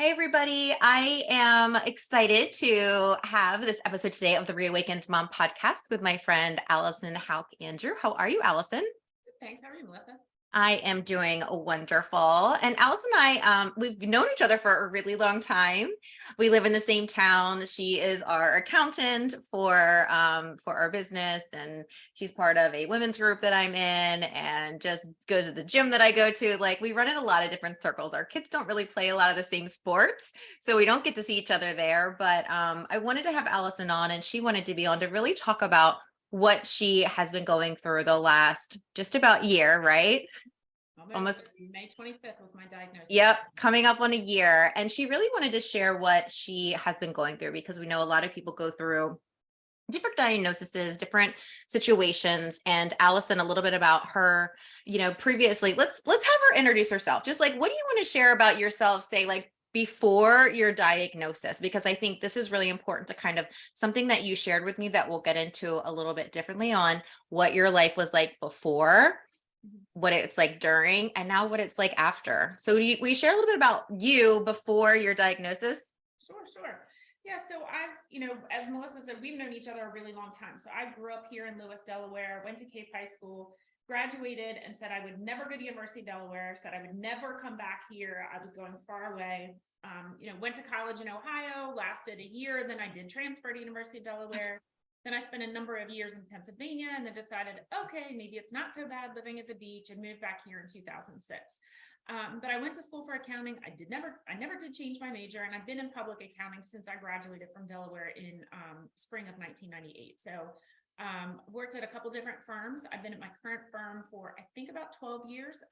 Hey, everybody. I am excited to have this episode today of the Reawakened Mom podcast with my friend Alison Houck Andrew. How are you, Alison? Thanks. How are you, Melissa? I am doing wonderful. And Alison and we've known each other for a really long time. We live in the same town. She is our accountant for our business, and she's part of a women's group that I'm in, and just goes to the gym that I go to. Like we run in a lot of different circles. Our kids don't really play a lot of the same sports, so we don't get to see each other there. But I wanted to have Alison on, and she wanted to be on to really talk about what she has been going through the last just about year, right? Almost Almost, May 25th was my diagnosis. yep, coming up on a year. And she really wanted to share what she has been going through because we know a lot of people go through different diagnoses, different situations. And Allison, a little bit about her, previously. Let's have her introduce herself. Just like, what do you want to share about yourself? Say like before your diagnosis, because I think this is really important to kind of something that you shared with me that we'll get into a little bit differently on what your life was like before, Mhm. what it's like during, and now what it's like after. So will you share a little bit about you before your diagnosis? Sure. Yeah, so as Melissa said, we've known each other a really long time. So I grew up here in Lewis, Delaware, went to Cape High School, graduated, and said I would never go to University of Delaware, said I would never come back here. I was going far away. Went to college in Ohio, lasted a year, then I did transfer to University of Delaware. Then I spent a number of years in Pennsylvania and then decided, okay, maybe it's not so bad living at the beach, and moved back here in 2006. But I went to school for accounting. I never did change my major, and I've been in public accounting since I graduated from Delaware in spring of 1998. So worked at a couple different firms. I've been at my current firm for I think about 12 years,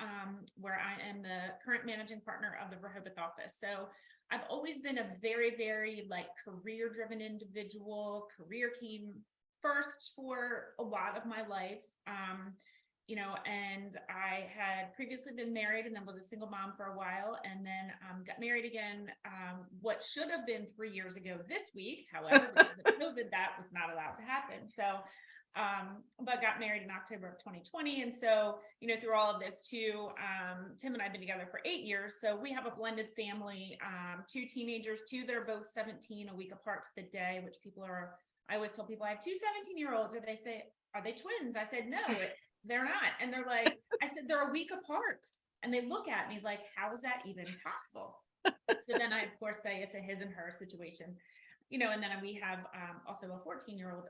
where I am the current managing partner of the Rehoboth office. So I've always been a very, very like career driven individual. Career came first for a lot of my life. And I had previously been married and then was a single mom for a while, and then got married again, what should have been 3 years ago this week. However, because of COVID, that was not allowed to happen. So, but got married in October of 2020. And so, through all of this too, Tim and I have been together for 8 years. So we have a blended family, two teenagers, two that are both 17, a week apart to the day, which I always tell people I have two 17-year-olds, and they say, are they twins? I said, no, they're not. And they're like, I said, they're a week apart. And they look at me like, how is that even possible? So then I, of course, say it's a his and her situation, and then we have also a 14-year-old.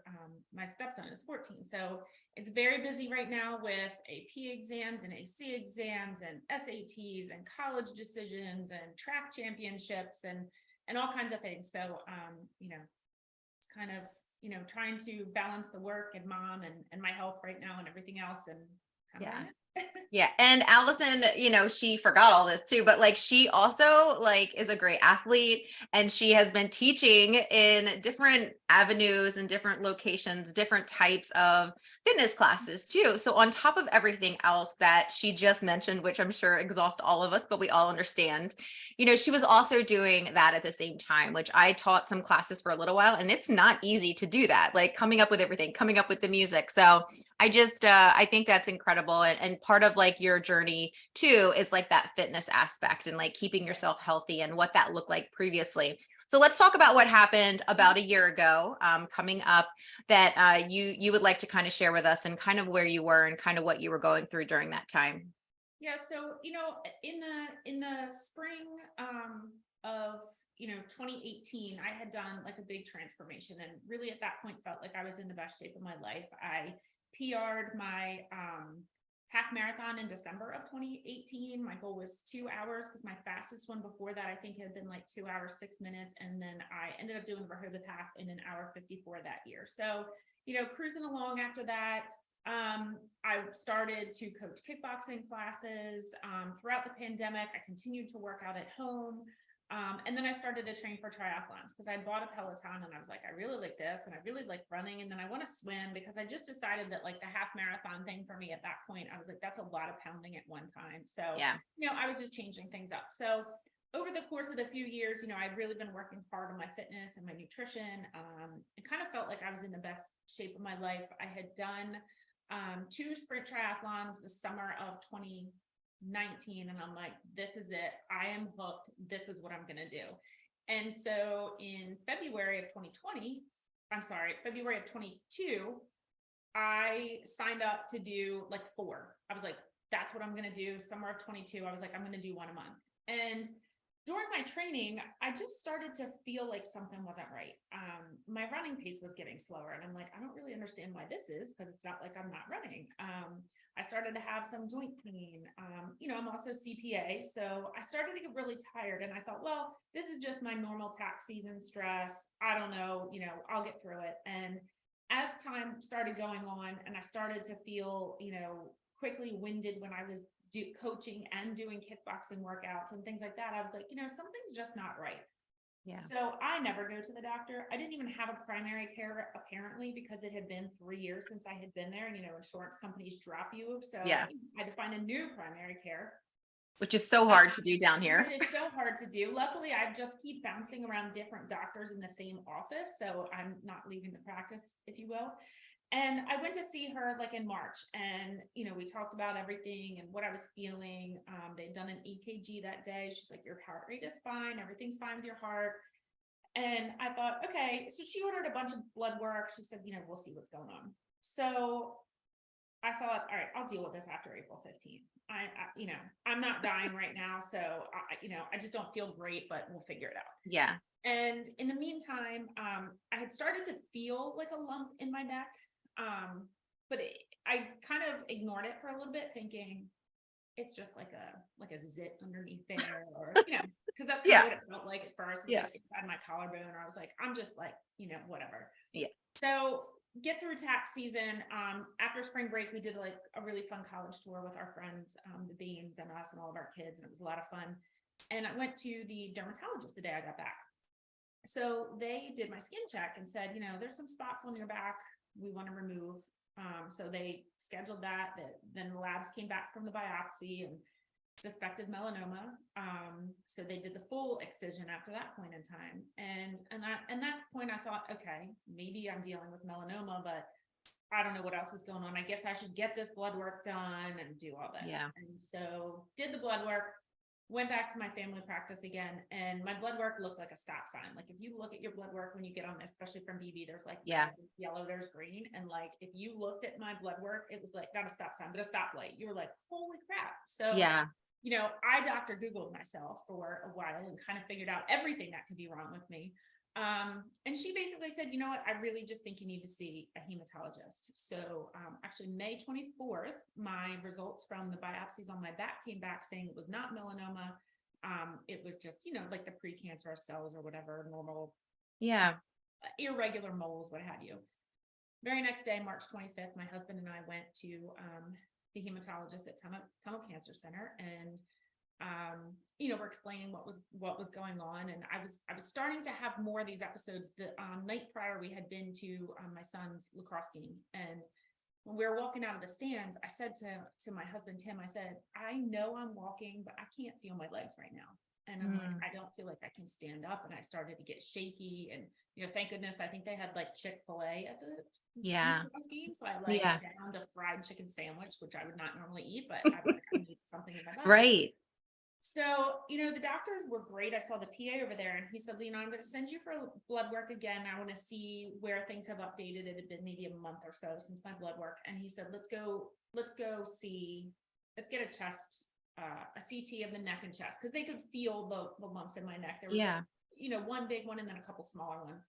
My stepson is 14. So it's very busy right now with AP exams and AC exams and SATs and college decisions and track championships and all kinds of things. So, it's kind of, trying to balance the work and mom and my health right now and everything else, and kind of Yeah. where I'm at. Yeah. And Allison, she forgot all this too, but like she also like is a great athlete, and she has been teaching in different avenues and different locations, different types of fitness classes too. So on top of everything else that she just mentioned, which I'm sure exhaust all of us, but we all understand, she was also doing that at the same time, which I taught some classes for a little while, and it's not easy to do that, like coming up with everything, coming up with the music. So I think that's incredible. And part of like your journey too is like that fitness aspect and like keeping Right. yourself healthy and what that looked like previously. So let's talk about what happened about a year ago, coming up, that you would like to kind of share with us, and kind of where you were and kind of what you were going through during that time. Yeah, so in the spring of 2018, I had done like a big transformation, and really at that point felt like I was in the best shape of my life. I PR'd my half marathon in December of 2018. My goal was 2 hours because my fastest one before that I think had been like 2 hours 6 minutes, and then I ended up doing Rehoboth half in an hour 54 that year. So cruising along after that. I started to coach kickboxing classes throughout the pandemic. I continued to work out at home. And then I started to train for triathlons because I bought a Peloton, and I was like, I really like this, and I really like running. And then I want to swim because I just decided that like the half marathon thing for me at that point, I was like, that's a lot of pounding at one time. So, Yeah. I was just changing things up. So over the course of the few years, I'd really been working hard on my fitness and my nutrition. It kind of felt like I was in the best shape of my life. I had done two sprint triathlons the summer of 2019. 19, and I'm like, this is it. I am hooked. This is what I'm going to do. And so in February of 2022, I signed up to do like 4. I was like, that's what I'm going to do. Summer of 22, I was like, I'm going to do 1 a month. And during my training, I just started to feel like something wasn't right. My running pace was getting slower, and I'm like, I don't really understand why this is, because it's not like I'm not running. I started to have some joint pain. I'm also CPA, so I started to get really tired, and I thought, well, this is just my normal tax season stress. I don't know, I'll get through it. And as time started going on, and I started to feel, quickly winded when I was coaching and doing kickboxing workouts and things like that, I was like, something's just not right. Yeah. So I never go to the doctor. I didn't even have a primary care, apparently, because it had been 3 years since I had been there, and insurance companies drop you. So Yeah. I had to find a new primary care, which is so hard to do down here. Which is so hard to do. Luckily, I just keep bouncing around different doctors in the same office, so I'm not leaving the practice, if you will. And I went to see her like in March, and, we talked about everything and what I was feeling. They'd done an EKG that day. She's like, your heart rate is fine. Everything's fine with your heart. And I thought, okay. So she ordered a bunch of blood work. She said, we'll see what's going on. So I thought, all right, I'll deal with this after April 15th. I'm not dying right now. So I just don't feel great, but we'll figure it out. Yeah. And in the meantime, I had started to feel like a lump in my neck. But I kind of ignored it for a little bit, thinking it's just like a zit underneath there, or, because that's kind of what it felt like at first. Yeah. Like inside my collarbone, or I was like, I'm just like, whatever. Yeah. So get through tax season. After spring break, we did like a really fun college tour with our friends, the Beans and us and all of our kids. And it was a lot of fun. And I went to the dermatologist the day I got back. So they did my skin check and said, there's some spots on your back we want to remove. So they scheduled that. Then the labs came back from the biopsy and suspected melanoma. So they did the full excision after that point in time. And at that point I thought, okay, maybe I'm dealing with melanoma, but I don't know what else is going on. I guess I should get this blood work done and do all this. Yeah. And so did the blood work, went back to my family practice again, and my blood work looked like a stop sign. Like if you look at your blood work when you get on, especially from BB, there's like red, yellow, there's green. And like, if you looked at my blood work, it was like not a stop sign, but a stoplight. You were like, holy crap. So, I Dr. Googled myself for a while and kind of figured out everything that could be wrong with me. And she basically said, you know what, I really just think you need to see a hematologist. So actually May 24th, my results from the biopsies on my back came back saying it was not melanoma. It was just, like the precancerous cells or whatever, normal, irregular moles, what have you. Very next day, March 25th, my husband and I went to the hematologist at Tunnel Cancer Center, and we're explaining what was going on. And I was starting to have more of these episodes. The night prior, we had been to my son's lacrosse game, and when we were walking out of the stands, I said to my husband Tim, I said, I know I'm walking, but I can't feel my legs right now. And I'm like, I don't feel like I can stand up. And I started to get shaky. And, thank goodness, I think they had like Chick-fil-A at the lacrosse game. So I downed a fried chicken sandwich, which I would not normally eat, but I was like, I need something in my body. Right. So, the doctors were great. I saw the PA over there, and he said, I'm going to send you for blood work again. I want to see where things have updated. It had been maybe a month or so since my blood work. And he said, let's get a chest, a CT of the neck and chest, because they could feel the lumps in my neck. There was one big one and then a couple smaller ones,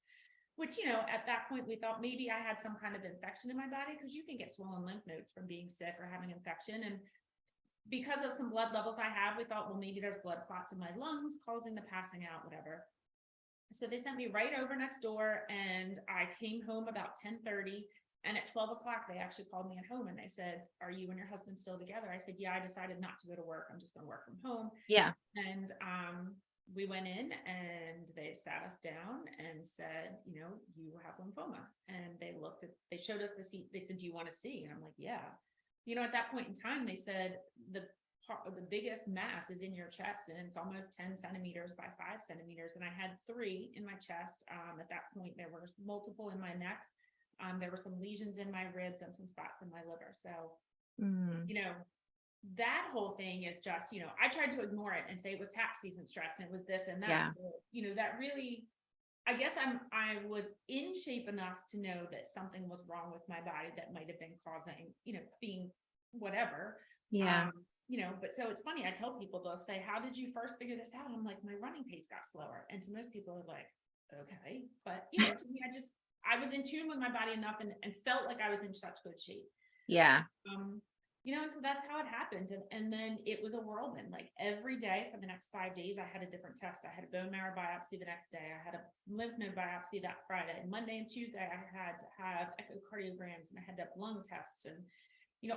which, at that point we thought maybe I had some kind of infection in my body, because you can get swollen lymph nodes from being sick or having infection. And because of some blood levels I have, we thought, well, maybe there's blood clots in my lungs causing the passing out, whatever. So they sent me right over next door, and I came home about 10:30. And at 12 o'clock, they actually called me at home, and they said, are you and your husband still together? I said, yeah, I decided not to go to work. I'm just going to work from home. Yeah. And we went in, and they sat us down and said, you have lymphoma. And they showed us the seat. They said, do you want to see? And I'm like, yeah. At that point in time, they said the biggest mass is in your chest, and it's almost 10 centimeters by 5 centimeters. And I had 3 in my chest. At that point, there were multiple in my neck. There were some lesions in my ribs and some spots in my liver. So, that whole thing is just, I tried to ignore it and say it was tax season stress and it was this and that. Yeah. So, that really, I guess I was in shape enough to know that something was wrong with my body that might have been causing, being whatever. Yeah. But so it's funny. I tell people, they'll say, how did you first figure this out? I'm like, my running pace got slower. And to most people are like, okay. But, to me, I was in tune with my body enough and felt like I was in such good shape. Yeah. So that's how it happened. And then it was a whirlwind. Like every day for the next 5 days, I had a different test. I had a bone marrow biopsy the next day. I had a lymph node biopsy that Friday. Monday and Tuesday, I had to have echocardiograms and I had to have lung tests and,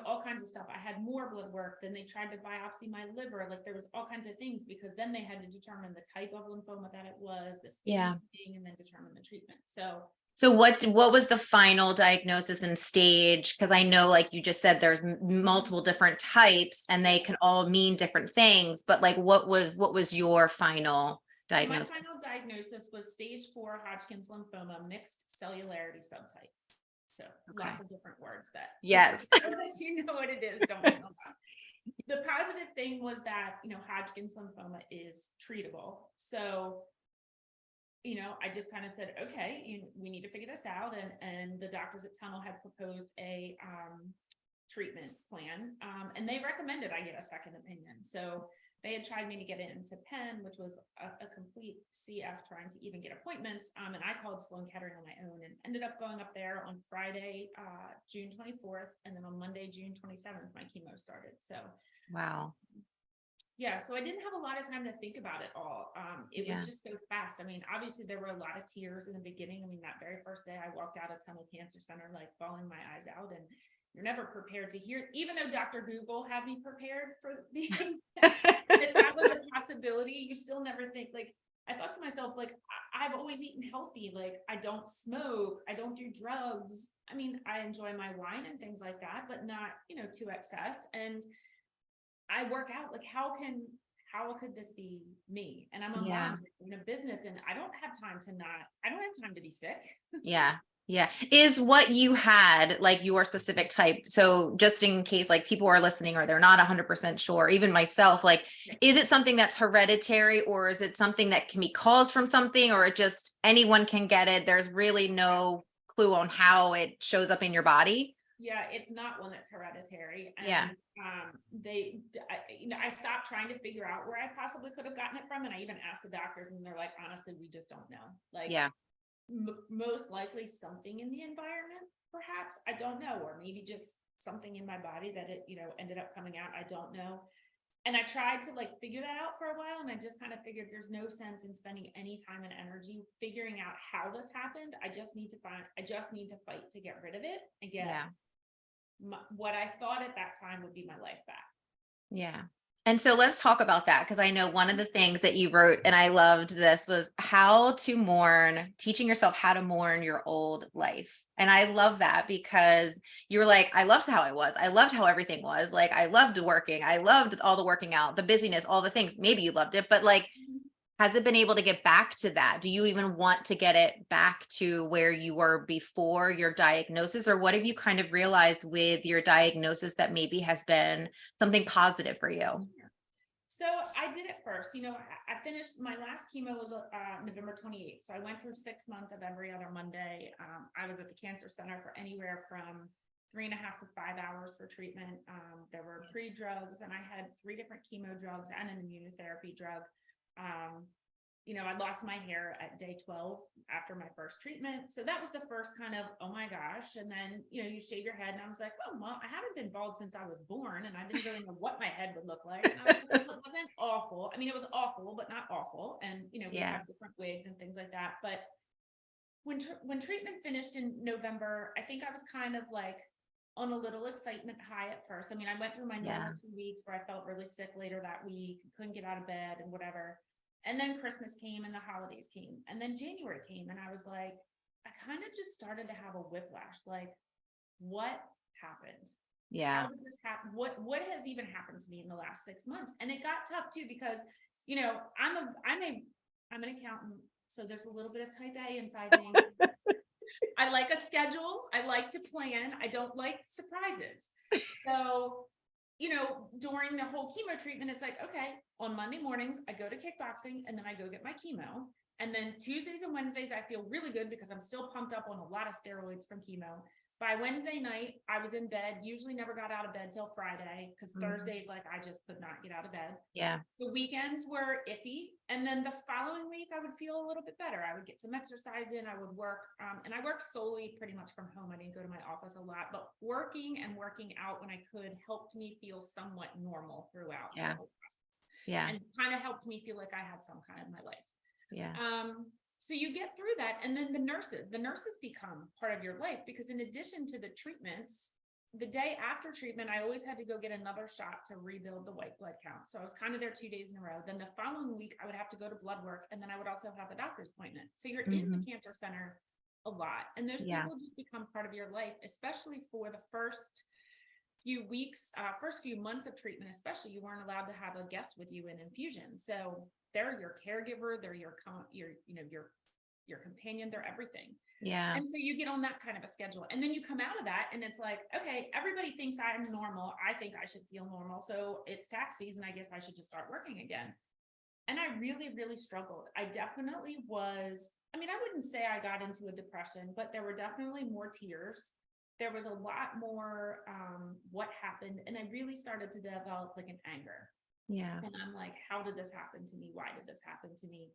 all kinds of stuff. I had more blood work. Then they tried to biopsy my liver. Like there was all kinds of things because then they had to determine the type of lymphoma that it was, the Yeah. staging, and then determine the treatment. So what was the final diagnosis and stage? Because I know, like you just said, there's multiple different types and they can all mean different things, but like, what was your final diagnosis? My final diagnosis was stage 4 Hodgkin's lymphoma, mixed cellularity subtype. So lots of different words that yes, unless you know what it is, don't know about. The positive thing was that, Hodgkin's lymphoma is treatable. So, I just kind of said, okay, we need to figure this out. And the doctors at Tunnel had proposed a treatment plan. And they recommended I get a second opinion. So they had tried me to get into Penn, which was a complete CF trying to even get appointments. And I called Sloan Kettering on my own and ended up going up there on Friday, June 24th. And then on Monday, June 27th, my chemo started. So, wow. Yeah, so I didn't have a lot of time to think about it all. It was just so fast. I mean, obviously there were a lot of tears in the beginning. I mean, that very first day I walked out of Tunnel Cancer Center, like bawling my eyes out, and you're never prepared to hear, even though Dr. Google had me prepared for being that was a possibility. You still never think, like, I thought to myself, like, I've always eaten healthy. Like, I don't smoke, I don't do drugs. I mean, I enjoy my wine and things like that, but not, to excess. And I work out. Like, how could this be me? And I'm a mom in a business and I don't have time to be sick. Yeah. Is what you had like your specific type? So just in case like people are listening or they're not 100% sure, even myself, like, is it something that's hereditary or is it something that can be caused from something, or it just anyone can get it? There's really no clue on how it shows up in your body. Yeah, it's not one that's hereditary. And I stopped trying to figure out where I possibly could have gotten it from. And I even asked the doctors and they're like, honestly, we just don't know. Like, most likely something in the environment, perhaps, I don't know, or maybe just something in my body that it, ended up coming out. I don't know. And I tried to like figure that out for a while. And I just kind of figured there's no sense in spending any time and energy figuring out how this happened. I just need to fight to get rid of it and get what I thought at that time would be my life back. Yeah. And so let's talk about that, because I know one of the things that you wrote, and I loved this, was how to mourn, teaching yourself how to mourn your old life. And I love that because you were like, I loved how I was. I loved how everything was. Like, I loved working. I loved all the working out, the busyness, all the things. Maybe you loved it, but like, has it been able to get back to that? Do you even want to get it back to where you were before your diagnosis? Or what have you kind of realized with your diagnosis that maybe has been something positive for you? So I did it first. I finished my last chemo was November 28th. So I went through 6 months of every other Monday. I was at the cancer center for anywhere from 3.5 to 5 hours for treatment. There were pre-drugs, and I had 3 different chemo drugs and an immunotherapy drug. I lost my hair at day 12 after my first treatment. So that was the first kind of, oh my gosh. And then, you shave your head and I was like, oh, well, I haven't been bald since I was born. And I didn't really know what my head would look like. And I was like, it wasn't awful. I mean, it was awful, but not awful. And, we have different wigs and things like that. But when treatment finished in November, I think I was kind of like on a little excitement high at first. I mean, I went through my normal 2 weeks where I felt really sick later that week, couldn't get out of bed and whatever. And then Christmas came and the holidays came, and then January came, and I was like, I kind of just started to have a whiplash. Like, what happened? Yeah. How did this happen? What has even happened to me in the last 6 months? And it got tough too, because, I'm an accountant. So there's a little bit of type A inside me. I like a schedule. I like to plan. I don't like surprises. So, during the whole chemo treatment, it's like, okay, on Monday mornings, I go to kickboxing and then I go get my chemo. And then Tuesdays and Wednesdays, I feel really good because I'm still pumped up on a lot of steroids from chemo. By Wednesday night, I was in bed, usually never got out of bed till Friday because Thursdays, like I just could not get out of bed. Yeah. The weekends were iffy. And then the following week, I would feel a little bit better. I would get some exercise in, I would work. And I worked solely pretty much from home. I didn't go to my office a lot, but working out when I could helped me feel somewhat normal throughout. Yeah. The whole process. Yeah. And kind of helped me feel like I had some kind of my life. Yeah. So you get through that. And then the nurses become part of your life because in addition to the treatments, the day after treatment, I always had to go get another shot to rebuild the white blood count. So I was kind of there 2 days in a row. Then the following week, I would have to go to blood work. And then I would also have a doctor's appointment. So you're in the cancer center a lot. And those people just become part of your life, especially for the first few weeks, first few months of treatment, especially. You weren't allowed to have a guest with you in infusion. So they're your caregiver, they're your companion, they're everything. Yeah. And so you get on that kind of a schedule. And then you come out of that and it's like, okay, everybody thinks I'm normal. I think I should feel normal. So it's tax season. I guess I should just start working again. And I really, really struggled. I definitely was, I wouldn't say I got into a depression, but there were definitely more tears. There was a lot more what happened. And I really started to develop like an anger. Yeah. And I'm like, how did this happen to me? Why did this happen to me?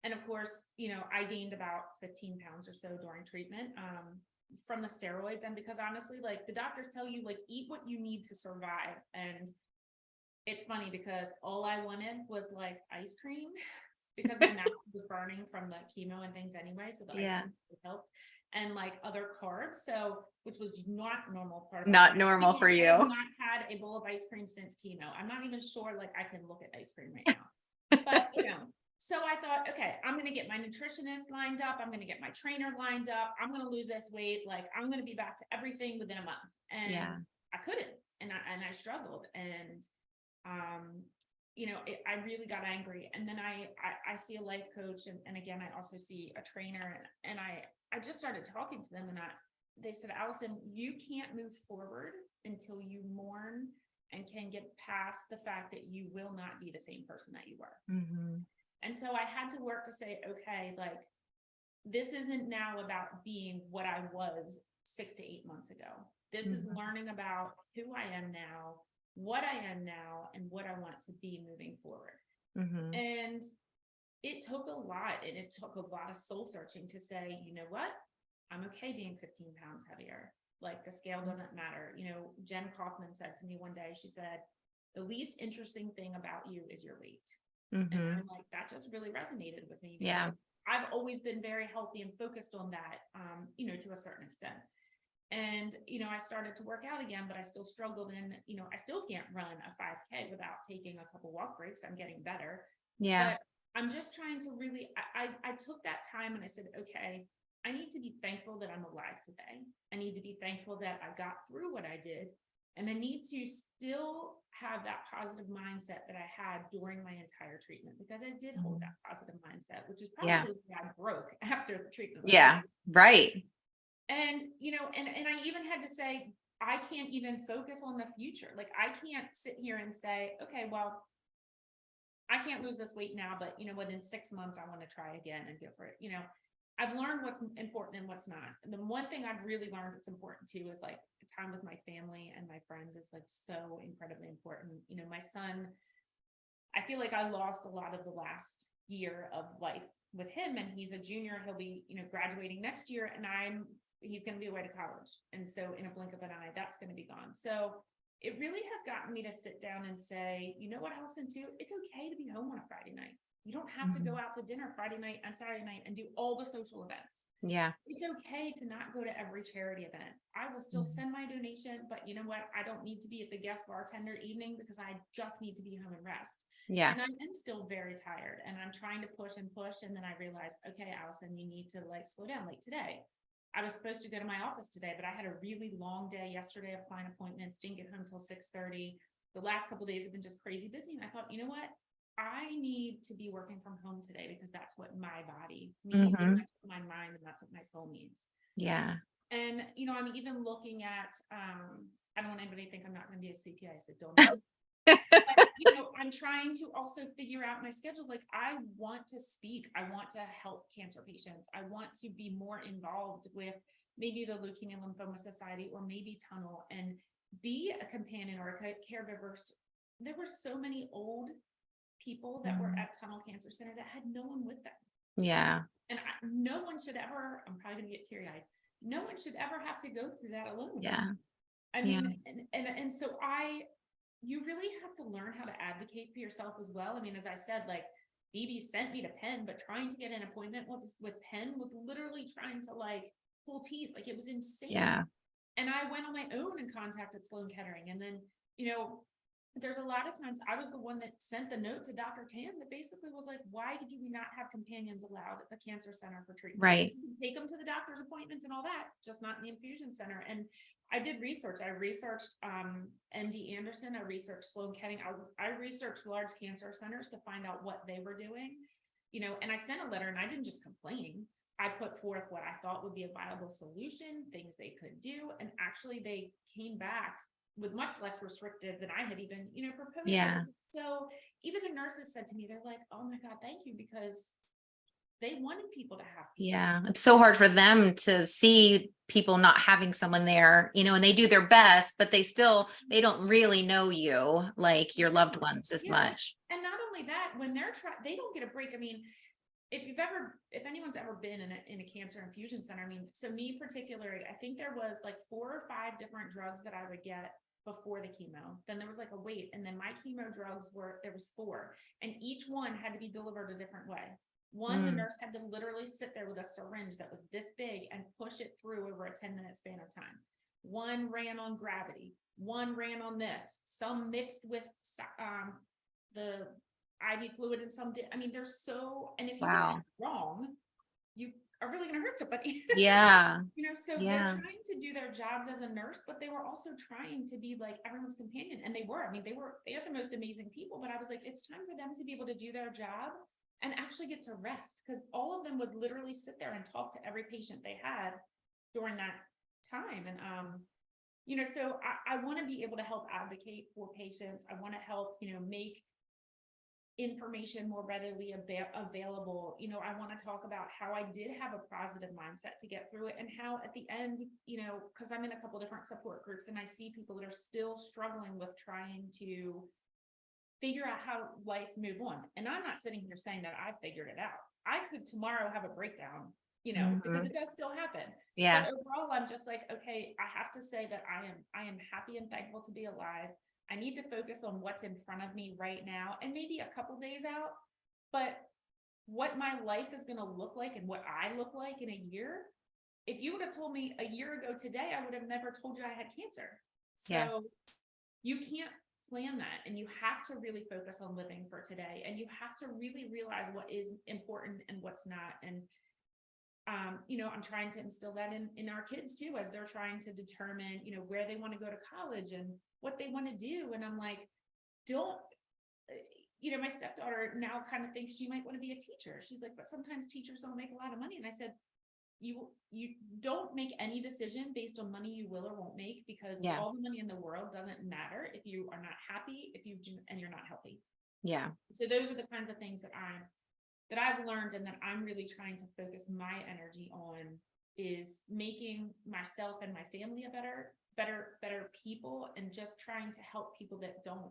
And of course, I gained about 15 pounds or so during treatment from the steroids. And because honestly, like the doctors tell you, like, eat what you need to survive. And it's funny because all I wanted was like ice cream because my mouth was burning from the chemo and things anyway. So the ice cream helped. And like other carbs. So, which was not normal part of not normal for you. I have not had a bowl of ice cream since chemo. I'm not even sure like I can look at ice cream right now. But so I thought, okay, I'm going to get my nutritionist lined up. I'm going to get my trainer lined up. I'm going to lose this weight. Like I'm going to be back to everything within a month. And I couldn't. And I struggled. And, I really got angry. And then I see a life coach. And again, I also see a trainer. And I just started talking to them and they said, Alison, you can't move forward until you mourn and can get past the fact that you will not be the same person that you were. And so I had to work to say, okay, like this isn't now about being what I was 6 to 8 months ago. This is learning about who I am now, what I am now, and what I want to be moving forward. And it took a lot, and it took a lot of soul searching to say, you know what? I'm okay being 15 pounds heavier. Like the scale doesn't matter. Jen Kaufman said to me one day, she said, the least interesting thing about you is your weight. And I'm like, that just really resonated with me. Yeah. I've always been very healthy and focused on that, to a certain extent. And, I started to work out again, but I still struggled and, I still can't run a 5K without taking a couple walk breaks. I'm getting better. Yeah. But I'm just trying to really, I took that time and I said, okay, I need to be thankful that I'm alive today. I need to be thankful that I got through what I did. And I need to still have that positive mindset that I had during my entire treatment, because I did hold that positive mindset, which is probably why I broke after the treatment. Yeah. Right. And, and I even had to say, I can't even focus on the future. Like I can't sit here and say, okay, well, I can't lose this weight now, but in 6 months, I want to try again and go for it. I've learned what's important and what's not. And the one thing I've really learned that's important too is like time with my family and my friends is like so incredibly important. My son, I feel like I lost a lot of the last year of life with him, and he's a junior. He'll be, graduating next year, and he's going to be away to college. And so in a blink of an eye, that's going to be gone. So it really has gotten me to sit down and say, you know what, Alison, too, it's okay to be home on a Friday night. You don't have to go out to dinner Friday night and Saturday night and do all the social events. Yeah. It's okay to not go to every charity event. I will still send my donation, but you know what? I don't need to be at the guest bartender evening because I just need to be home and rest. Yeah. And I'm still very tired, and I'm trying to push. And then I realized, okay, Alison, you need to like slow down. Like today, I was supposed to go to my office today, but I had a really long day yesterday of client appointments, didn't get home till 6:30. The last couple of days have been just crazy busy. And I thought, you know what? I need to be working from home today because that's what my body needs. And that's what my mind and that's what my soul needs. Yeah. And, I'm even looking at, I don't want anybody to think I'm not going to be a CPA. I said, don't ever. But, you know, I'm trying to also figure out my schedule. Like, I want to speak. I want to help cancer patients. I want to be more involved with maybe the Leukemia Lymphoma Society, or maybe Tunnel, and be a companion or a caregiver. There were so many old people that were at Tunnel Cancer Center that had no one with them. Yeah. And no one should ever, I'm probably gonna get teary-eyed, no one should ever have to go through that alone. Yeah. I mean, and so you really have to learn how to advocate for yourself as well. I mean, as I said, like, Phoebe sent me to Penn, but trying to get an appointment with Penn was literally trying to like pull teeth. Like, it was insane. Yeah. And I went on my own and contacted Sloan Kettering. And then, you know, there's a lot of times I was the one that sent the note to Dr. Tam that basically was like, why do we not have companions allowed at the cancer center for treatment? Right. Take them to the doctor's appointments and all that, just not in the infusion center. And I did research. I researched MD Anderson. I researched Sloan Kettering. I researched large cancer centers to find out what they were doing, you know, and I sent a letter, and I didn't just complain. I put forth what I thought would be a viable solution, things they could do. And actually they came back with much less restrictive than I had even, you know, proposed. Yeah. So even the nurses said to me, they're like, oh my God, thank you, because they wanted people to have people. Yeah. It's so hard for them to see people not having someone there, you know, and they do their best, but they don't really know you, like your loved ones, as much. And not only that, when they don't get a break. I mean, if anyone's ever been in a cancer infusion center, I mean, so me particularly, I think there was like 4 or 5 different drugs that I would get before the chemo. Then there was like a wait, and then my chemo drugs there was 4, and each one had to be delivered a different way. One, the nurse had to literally sit there with a syringe that was this big and push it through over a 10-minute span of time. One ran on gravity, one ran on this, some mixed with the IV fluid, and some did. I mean, there's and if you get that wrong, you are really going to hurt somebody. Yeah. You know, so they're trying to do their jobs as a nurse, but they were also trying to be like everyone's companion. And they were. I mean, they are the most amazing people, but I was like, it's time for them to be able to do their job and actually get to rest, because all of them would literally sit there and talk to every patient they had during that time. And you know, so I want to be able to help advocate for patients. I want to help, you know, make information more readily available. You know, I want to talk about how I did have a positive mindset to get through it, and how at the end, you know, because I'm in a couple different support groups, and I see people that are still struggling with trying to figure out how life move on. And I'm not sitting here saying that I figured it out. I could tomorrow have a breakdown, you know, because it does still happen. Yeah. But overall, I'm just like, okay, I have to say that I am happy and thankful to be alive. I need to focus on what's in front of me right now, and maybe a couple days out, but what my life is going to look like and what I look like in a year. If you would have told me a year ago today, I would have never told you I had cancer. So you can't plan that, and you have to really focus on living for today, and you have to really realize what is important and what's not. And you know, I'm trying to instill that in our kids too, as they're trying to determine, you know, where they want to go to college and what they want to do. And I'm like, don't, you know, my stepdaughter now kind of thinks she might want to be a teacher. She's like, but sometimes teachers don't make a lot of money. And I said, you don't make any decision based on money you will or won't make, because all the money in the world doesn't matter if you are not happy, and you're not healthy. Yeah. So those are the kinds of things that I've learned, and that I'm really trying to focus my energy on, is making myself and my family a better people, and just trying to help people that don't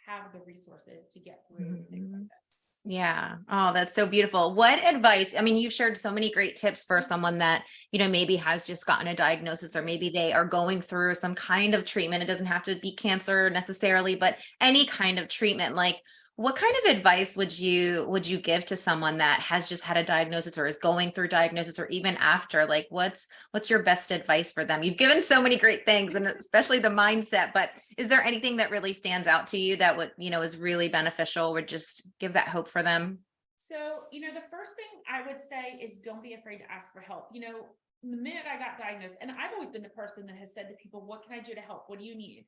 have the resources to get through things like this. Yeah. Oh, that's so beautiful. What advice? I mean, you've shared so many great tips for someone that, you know, maybe has just gotten a diagnosis, or maybe they are going through some kind of treatment. It doesn't have to be cancer necessarily, but any kind of treatment. Like, what kind of advice would you give to someone that has just had a diagnosis, or is going through diagnosis, or even after? Like, what's your best advice for them? You've given so many great things, and especially the mindset, but is there anything that really stands out to you that would, you know, is really beneficial, would just give that hope for them? So, you know, the first thing I would say is, don't be afraid to ask for help. You know, the minute I got diagnosed, and I've always been the person that has said to people, what can I do to help? What do you need?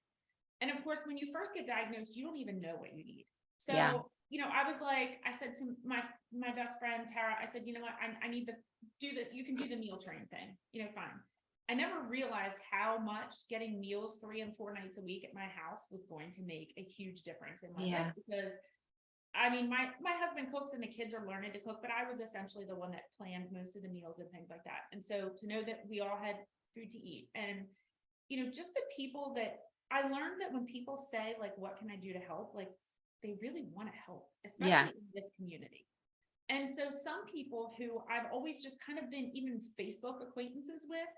And of course, when you first get diagnosed, you don't even know what you need. So, you know, I said to my best friend, Tara, I said, you know what, I need you can do the meal train thing, you know, fine. I never realized how much getting meals 3 and 4 nights a week at my house was going to make a huge difference in my Yeah. life, because I mean, my husband cooks and the kids are learning to cook, but I was essentially the one that planned most of the meals and things like that. And so to know that we all had food to eat, and just the people that I learned that when people say like, what can I do to help? Like, they really want to help, Yeah. especially in this community. And so some people who I've always just kind of been even Facebook acquaintances with,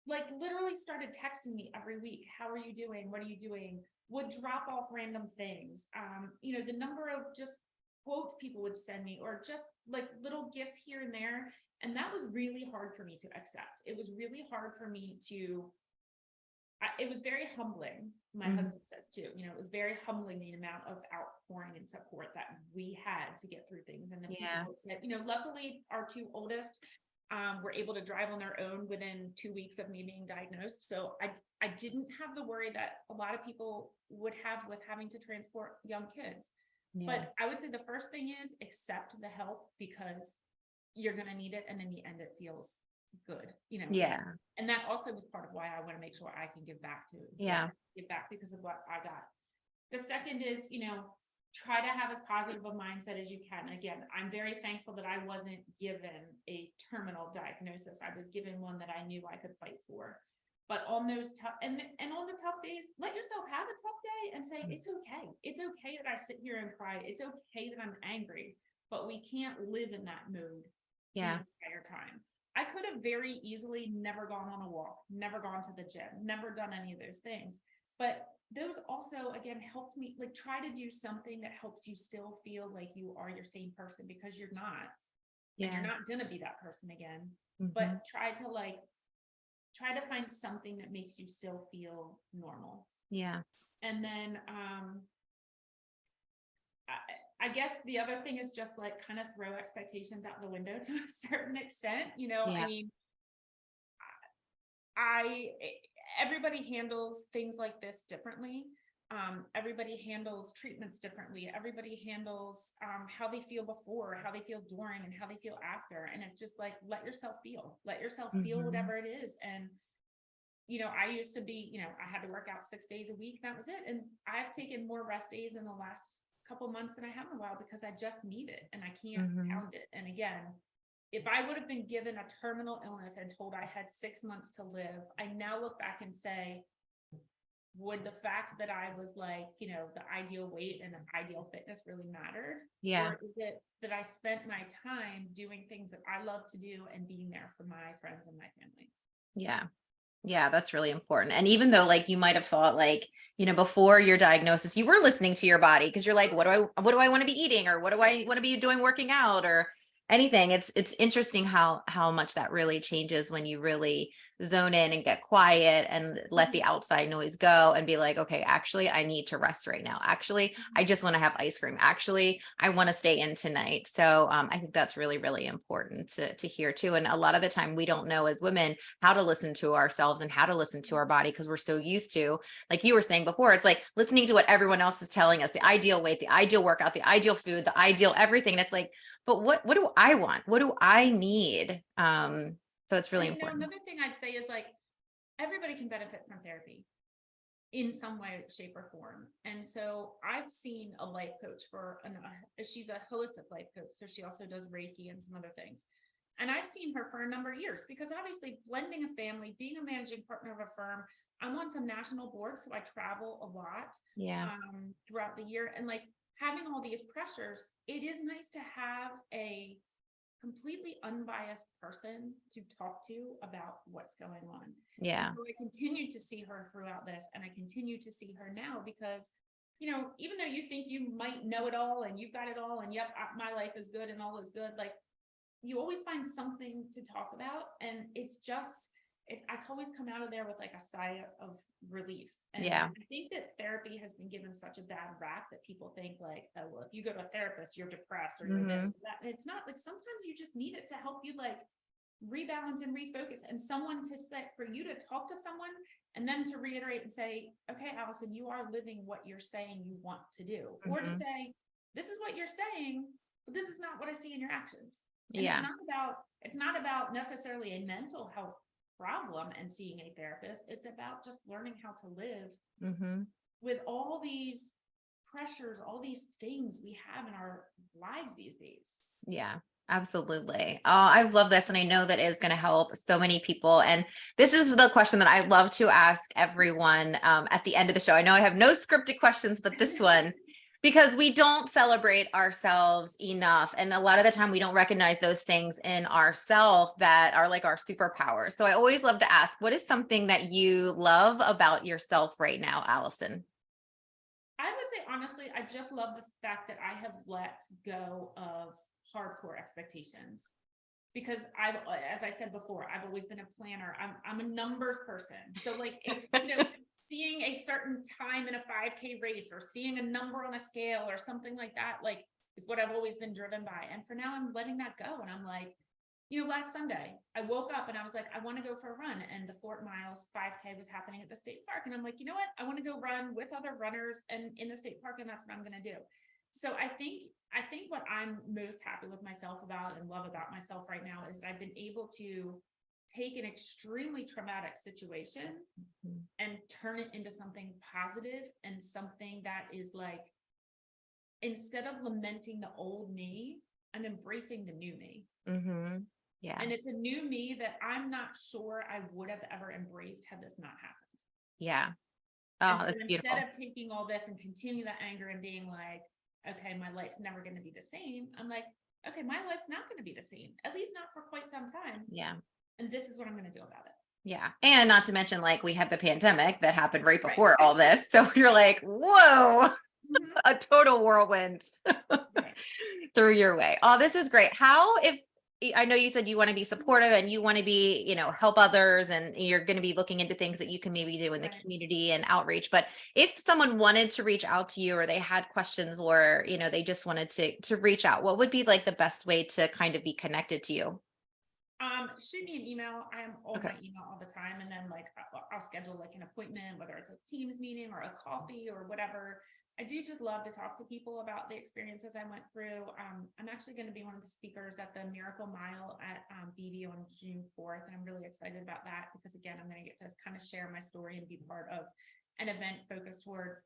like literally started texting me every week. How are you doing? What are you doing? Would drop off random things. The number of just quotes people would send me, or just like little gifts here and there. And that was really hard for me to accept. It was really hard for me to, it was very humbling. My Mhm. husband says too, it was very humbling, the amount of outpouring and support that we had to get through things. And the Yeah. people that said, luckily our two oldest were able to drive on their own within 2 weeks of me being diagnosed. So I didn't have the worry that a lot of people would have with having to transport young kids. Yeah. But I would say the first thing is accept the help, because you're going to need it. And in the end, it feels good, Yeah. and that also was part of why I want to make sure I can give back to Yeah. give back because of what I got. The second is, try to have as positive a mindset as you can. Again, I'm very thankful that I wasn't given a terminal diagnosis. I was given one that I knew I could fight for. But on those tough and on the tough days, let yourself have a tough day and say, it's okay. It's okay that I sit here and cry. It's okay that I'm angry, but we can't live in that mood the Yeah. entire time. I could have very easily never gone on a walk, never gone to the gym, never done any of those things. But those also, again, helped me like try to do something that helps you still feel like you are your same person, because you're not, and you're Yeah. not going to be that person again. Mhm. But try to find something that makes you still feel normal. Yeah. And then, I guess the other thing is just like kind of throw expectations out the window to a certain extent. I Yeah. mean, everybody handles things like this differently. Everybody handles treatments differently. Everybody handles how they feel before, how they feel during, and how they feel after. And it's just like, let yourself feel Mhm. whatever it is. And I used to be, I had to work out 6 days a week. That was it. And I've taken more rest days in the last couple months than I have in a while, because I just need it and I can't Mhm. pound it. And again, if I would have been given a terminal illness and told I had 6 months to live, I now look back and say, would the fact that I was like, the ideal weight and the ideal fitness really mattered? Yeah. Or is it that I spent my time doing things that I love to do and being there for my friends and my family? Yeah. Yeah, that's really important. And even though like you might have thought like, before your diagnosis, you were listening to your body because you're like, what do I want to be eating, or what do I want to be doing working out or anything. It's interesting how much that really changes when you really zone in and get quiet and let the outside noise go and be like, okay, actually I need to rest right now. Actually, I just want to have ice cream. Actually, I want to stay in tonight. So I think that's really, really important to hear too. And a lot of the time we don't know as women how to listen to ourselves and how to listen to our body, because we're so used to, like you were saying before, it's like listening to what everyone else is telling us, the ideal weight, the ideal workout, the ideal food, the ideal everything. And it's like, but what do I want? What do I need? So it's really And important. another thing I'd say is like, everybody can benefit from therapy in some way, shape, or form. And so I've seen a life coach she's a holistic life coach. So she also does Reiki and some other things. And I've seen her for a number of years, because obviously blending a family, being a managing partner of a firm, I'm on some national boards, so I travel a lot Yeah. throughout the year. And like having all these pressures, it is nice to have a completely unbiased person to talk to about what's going on. And Yeah. so I continue to see her throughout this, and I continue to see her now, because, even though you think you might know it all and you've got it all, and yep, my life is good and all is good, like you always find something to talk about. And it's just, I always come out of there with like a sigh of relief. And Yeah. I think that therapy has been given such a bad rap that people think like, oh, well, if you go to a therapist, you're depressed or you're this or that. And it's not. Like, sometimes you just need it to help you like rebalance and refocus, and someone to for you to talk to someone and then to reiterate and say, okay, Alison, you are living what you're saying you want to do. Or to say, this is what you're saying, but this is not what I see in your actions. And Yeah. it's not about necessarily a mental health problem and seeing a therapist. It's about just learning how to live Mm-hmm. with all these pressures, all these things we have in our lives these days. Yeah, absolutely. Oh, I love this. And I know that is going to help so many people. And this is the question that I love to ask everyone at the end of the show. I know I have no scripted questions, but this one, because we don't celebrate ourselves enough. And a lot of the time we don't recognize those things in ourselves that are like our superpowers. So I always love to ask, what is something that you love about yourself right now, Alison? I would say, honestly, I just love the fact that I have let go of hardcore expectations because as I said before, I've always been a planner. I'm a numbers person. So like, if, seeing a certain time in a 5K race or seeing a number on a scale or something like that, like is what I've always been driven by. And for now I'm letting that go. And I'm like, last Sunday I woke up and I was like, I want to go for a run. And the Fort Miles 5K was happening at the state park. And I'm like, you know what? I want to go run with other runners and in the state park. And that's what I'm going to do. So I think what I'm most happy with myself about and love about myself right now is that I've been able to take an extremely traumatic situation and turn it into something positive and something that is like, instead of lamenting the old me, I'm embracing the new me. Mm-hmm. Yeah. And it's a new me that I'm not sure I would have ever embraced had this not happened. Yeah. And Oh, so that's beautiful. instead of taking all this and continue that anger and being like, okay, my life's never going to be the same, I'm like, okay, my life's not going to be the same, at least not for quite some time. Yeah. And this is what I'm going to do about it. Yeah. And not to mention, like, we had the pandemic that happened right Right. before all this. So you're like, whoa, Mhm. a total whirlwind Right. through your way. Oh, this is great. How, if I know you said you want to be supportive and you want to be, help others, and you're going to be looking into things that you can maybe do in the Right. community and outreach. But if someone wanted to reach out to you, or they had questions, or, they just wanted to reach out, what would be like the best way to kind of be connected to you? Shoot me an email. I am on Okay. my email all the time. And then like, I'll schedule like an appointment, whether it's a Teams meeting or a coffee or whatever. I do just love to talk to people about the experiences I went through. I'm actually going to be one of the speakers at the Miracle Mile at BB on June 4th. And I'm really excited about that because again, I'm going to get to kind of share my story and be part of an event focused towards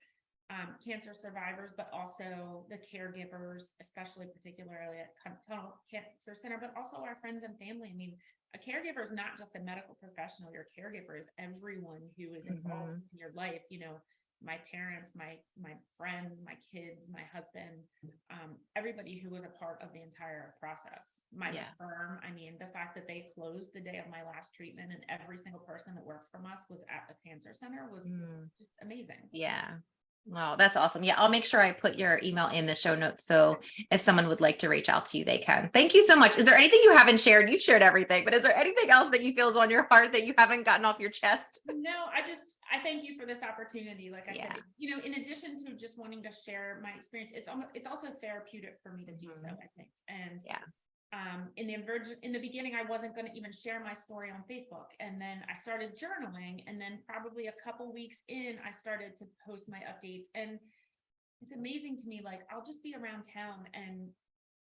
cancer survivors, but also the caregivers, especially particularly at Tunnel Cancer Center, but also our friends and family. I mean, a caregiver is not just a medical professional. Your caregiver is everyone who is involved in your life. My parents, my friends, my kids, my husband, everybody who was a part of the entire process. My firm, I mean, the fact that they closed the day of my last treatment and every single person that works from us was at the cancer center was just amazing. Yeah. Wow, that's awesome. Yeah, I'll make sure I put your email in the show notes. So if someone would like to reach out to you, they can. Thank you so much. Is there anything you haven't shared? You've shared everything, but is there anything else that you feel is on your heart that you haven't gotten off your chest? No, I thank you for this opportunity. Like I said, in addition to just wanting to share my experience, it's also therapeutic for me to do so, I think. And in the beginning, I wasn't going to even share my story on Facebook. And then I started journaling. And then probably a couple weeks in, I started to post my updates. And it's amazing to me, like I'll just be around town. And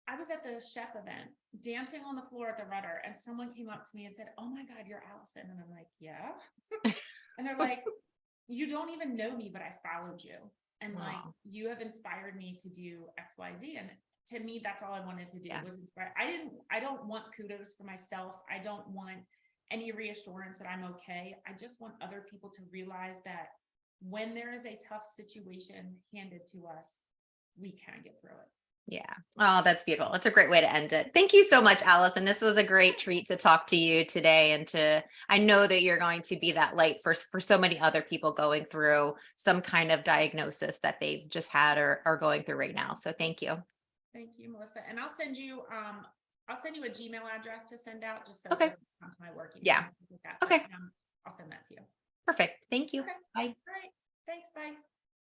I was at the chef event dancing on the floor at the Rudder. And someone came up to me and said, "Oh my God, you're Alison." And I'm like, "Yeah." And they're like, "You don't even know me, but I followed you. And like, you have inspired me to do XYZ." And to me, that's all I wanted to do was inspire. I don't want kudos for myself. I don't want any reassurance that I'm okay. I just want other people to realize that when there is a tough situation handed to us, we can get through it. Yeah. Oh, that's beautiful. That's a great way to end it. Thank you so much, Alison. This was a great treat to talk to you today. And I know that you're going to be that light for so many other people going through some kind of diagnosis that they've just had or are going through right now. So thank you. Thank you, Melissa. And I'll send you a Gmail address to send out just so Okay. it doesn't come to my work email. Yeah. Like that. Okay. I'll send that to you. Perfect. Thank you. Okay. Bye. All right. Thanks. Bye.